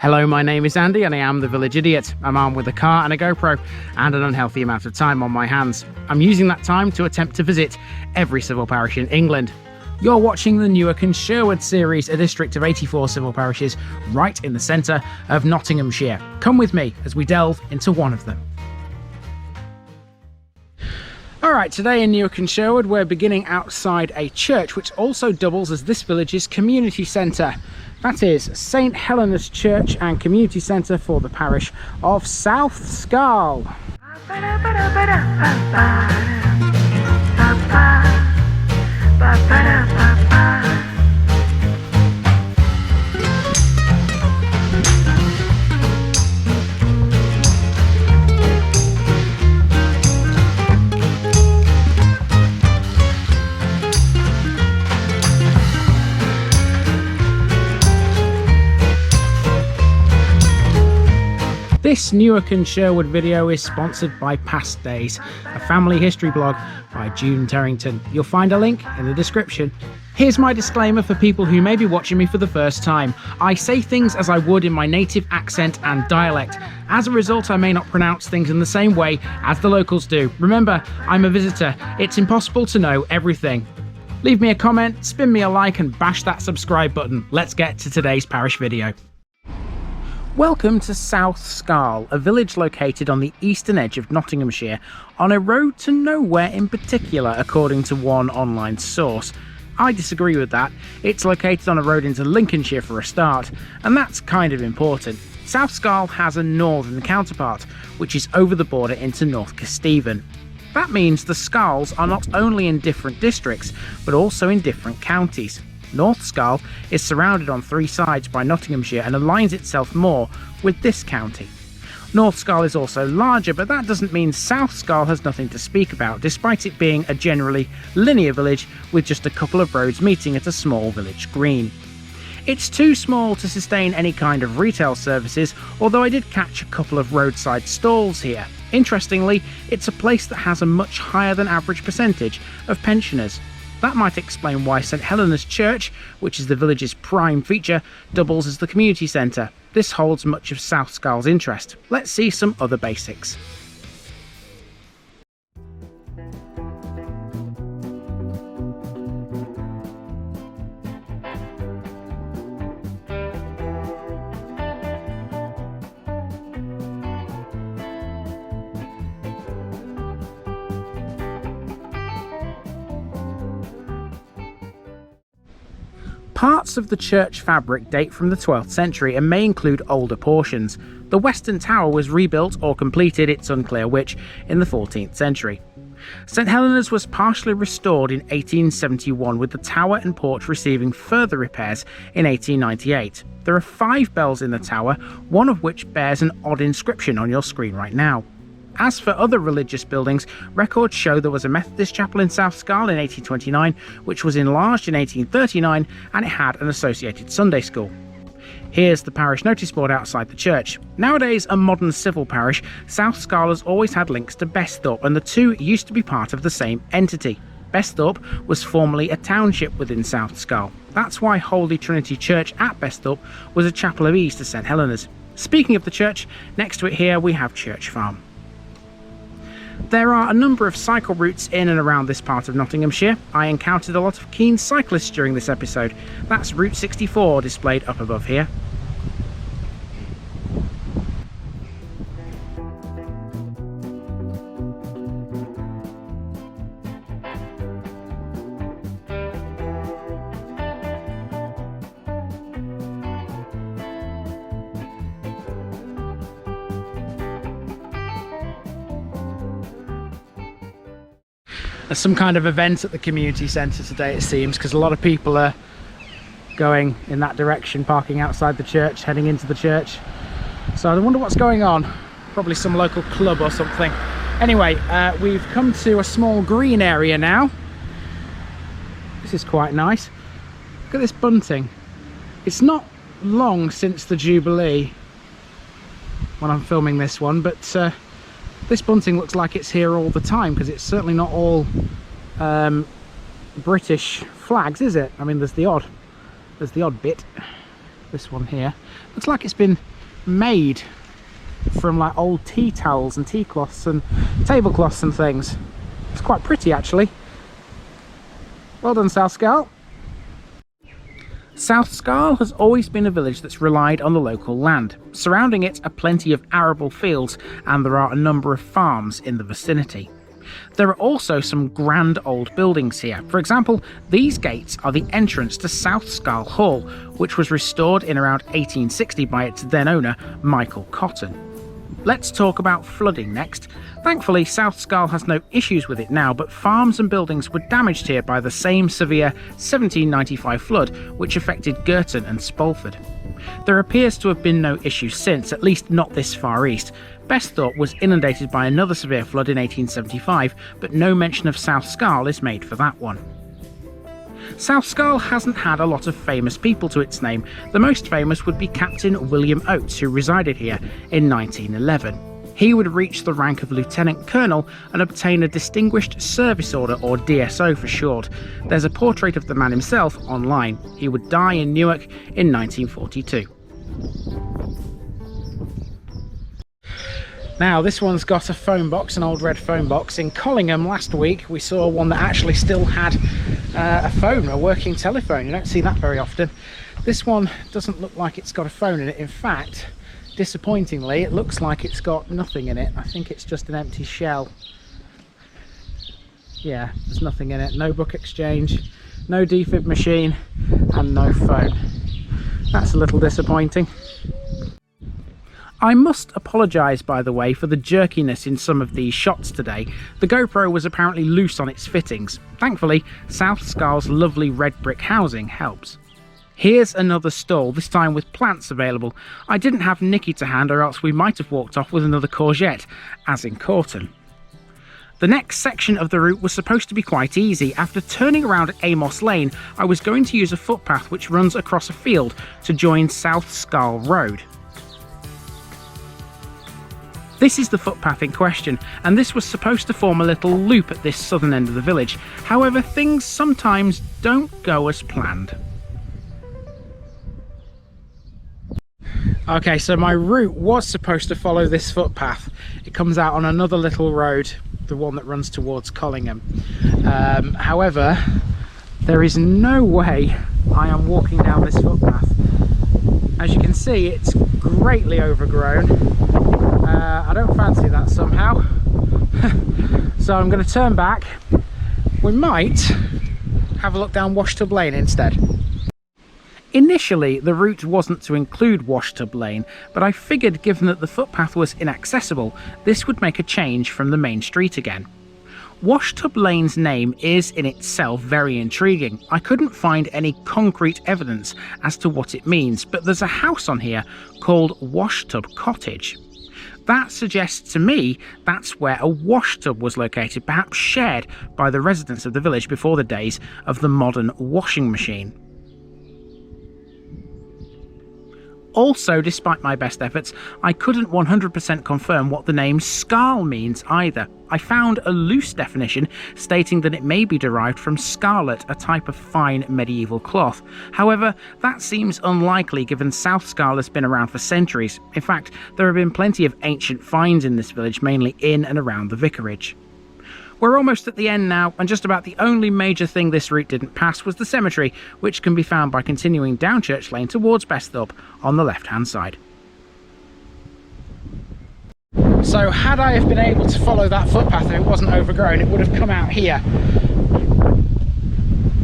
Hello, my name is Andy and I am the Village Idiot. I'm armed with a car and a GoPro and an unhealthy amount of time on my hands. I'm using that time to attempt to visit every civil parish in England. You're watching the Newark and Sherwood series, a district of 84 civil parishes right in the centre of Nottinghamshire. Come with me as we delve into one of them. Alright, today in Newark and Sherwood we're beginning outside a church which also doubles as this village's community centre. That is St Helena's Church and Community Centre for the parish of South Scarle. This Newark and Sherwood video is sponsored by Past Days, a family history blog by June Terrington. You'll find a link in the description. Here's my disclaimer for people who may be watching me for the first time. I say things as I would in my native accent and dialect. As a result, I may not pronounce things in the same way as the locals do. Remember, I'm a visitor. It's impossible to know everything. Leave me a comment, spin me a like and bash that subscribe button. Let's get to today's parish video. Welcome to South Scarle, a village located on the eastern edge of Nottinghamshire, on a road to nowhere in particular, according to one online source. I disagree with that. It's located on a road into Lincolnshire for a start, and that's kind of important. South Scarle has a northern counterpart, which is over the border into North Kesteven. That means the Scarles are not only in different districts, but also in different counties. North Scarle is surrounded on three sides by Nottinghamshire and aligns itself more with this county. North Scarle is also larger, but that doesn't mean South Scarle has nothing to speak about, despite it being a generally linear village with just a couple of roads meeting at a small village green. It's too small to sustain any kind of retail services, although I did catch a couple of roadside stalls here. Interestingly, it's a place that has a much higher than average percentage of pensioners. That might explain why St Helena's Church, which is the village's prime feature, doubles as the community centre. This holds much of South Scarle's interest. Let's see some other basics. Parts of the church fabric date from the 12th century and may include older portions. The western tower was rebuilt or completed, it's unclear which, in the 14th century. St Helena's was partially restored in 1871, with the tower and porch receiving further repairs in 1898. There are 5 bells in the tower, one of which bears an odd inscription on your screen right now. As for other religious buildings, records show there was a Methodist chapel in South Scarle in 1829, which was enlarged in 1839, and it had an associated Sunday school. Here's the parish notice board outside the church. Nowadays a modern civil parish, South Scarle has always had links to Besthorpe, and the two used to be part of the same entity. Besthorpe was formerly a township within South Scarle. That's why Holy Trinity Church at Besthorpe was a chapel of ease to St Helena's. Speaking of the church, next to it here we have Church Farm. There are a number of cycle routes in and around this part of Nottinghamshire. I encountered a lot of keen cyclists during this episode. That's Route 64 displayed up above here. There's some kind of event at the community centre today, it seems, because a lot of people are going in that direction, parking outside the church, heading into the church. So I wonder what's going on. Probably some local club or something. Anyway, we've come to a small green area now. This is quite nice. Look at this bunting. It's not long since the Jubilee when I'm filming this one, but this bunting looks like it's here all the time, because it's certainly not all British flags, is it? I mean, there's the odd bit. This one here looks like it's been made from like old tea towels and tea cloths and tablecloths and things. It's quite pretty actually. Well done, South Scarle. South Scarle has always been a village that's relied on the local land. Surrounding it are plenty of arable fields, and there are a number of farms in the vicinity. There are also some grand old buildings here. For example, these gates are the entrance to South Scarle Hall, which was restored in around 1860 by its then owner, Michael Cotton. Let's talk about flooding next. Thankfully, South Scarle has no issues with it now, but farms and buildings were damaged here by the same severe 1795 flood which affected Girton and Spalford. There appears to have been no issue since, at least not this far east. Besthorpe was inundated by another severe flood in 1875, but no mention of South Scarle is made for that one. South Scarle hasn't had a lot of famous people to its name. The most famous would be Captain William Oates, who resided here in 1911. He would reach the rank of Lieutenant Colonel and obtain a Distinguished Service Order, or DSO for short. There's a portrait of the man himself online. He would die in Newark in 1942. Now this one's got a phone box, an old red phone box. In Collingham last week we saw one that actually still had a phone, a working telephone. You don't see that very often. This one doesn't look like it's got a phone in it. In fact, disappointingly, it looks like it's got nothing in it. I think it's just an empty shell. Yeah, there's nothing in it. No book exchange, no defib machine, and no phone. That's a little disappointing. I must apologise, by the way, for the jerkiness in some of these shots today. The GoPro was apparently loose on its fittings. Thankfully, South Scarle's lovely red brick housing helps. Here's another stall, this time with plants available. I didn't have Nicky to hand, or else we might have walked off with another courgette, as in Corton. The next section of the route was supposed to be quite easy. After turning around at Amos Lane, I was going to use a footpath which runs across a field to join South Scarle Road. This is the footpath in question, and this was supposed to form a little loop at this southern end of the village. However, things sometimes don't go as planned. Okay, so my route was supposed to follow this footpath. It comes out on another little road, the one that runs towards Collingham. However, there is no way I am walking down this footpath. As you can see, it's greatly overgrown. I don't fancy that somehow. So I'm going to turn back. We might have a look down Washtub Lane instead. Initially, the route wasn't to include Washtub Lane, but I figured given that the footpath was inaccessible, this would make a change from the main street again. Washtub Lane's name is in itself very intriguing. I couldn't find any concrete evidence as to what it means, but there's a house on here called Washtub Cottage. That suggests to me that's where a washtub was located, perhaps shared by the residents of the village before the days of the modern washing machine. Also, despite my best efforts, I couldn't 100% confirm what the name Scarle means either. I found a loose definition stating that it may be derived from scarlet, a type of fine medieval cloth. However, that seems unlikely given South Scarle has been around for centuries. In fact, there have been plenty of ancient finds in this village, mainly in and around the vicarage. We're almost at the end now, and just about the only major thing this route didn't pass was the cemetery, which can be found by continuing down Church Lane towards Besthorpe on the left-hand side. So had I have been able to follow that footpath and it wasn't overgrown, it would have come out here.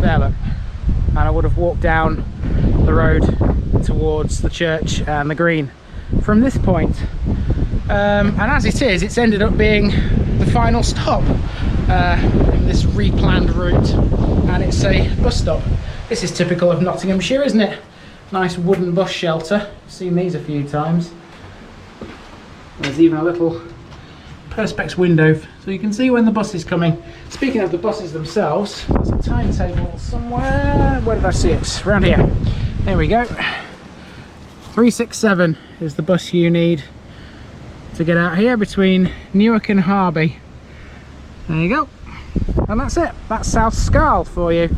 There, look. And I would have walked down the road towards the church and the green from this point. And as it is, it's ended up being the final stop in this replanned route, and it's a bus stop. This is typical of Nottinghamshire, isn't it? Nice wooden bus shelter. Seen these a few times. There's even a little perspex window so you can see when the bus is coming. Speaking of the buses themselves, there's a timetable somewhere. Where did I see it? Around here. There we go. 367 is the bus you need to get out here between Newark and Harby. There you go, and that's it. That's South Scarle for you.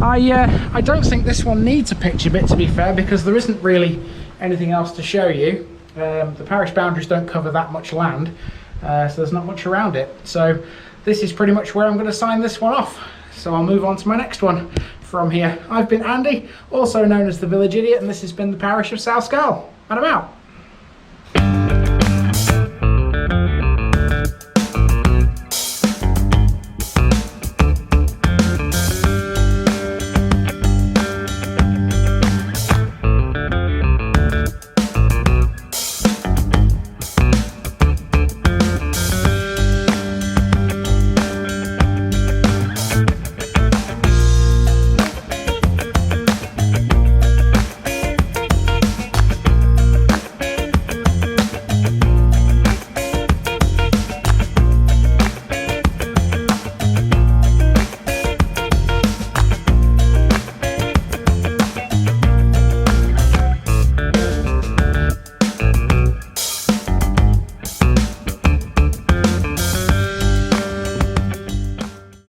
I don't think this one needs a picture bit, to be fair, because there isn't really anything else to show you. The parish boundaries don't cover that much land, so there's not much around it. So this is pretty much where I'm going to sign this one off. So I'll move on to my next one from here. I've been Andy, also known as the Village Idiot, and this has been the Parish of South Scarle. And I'm out.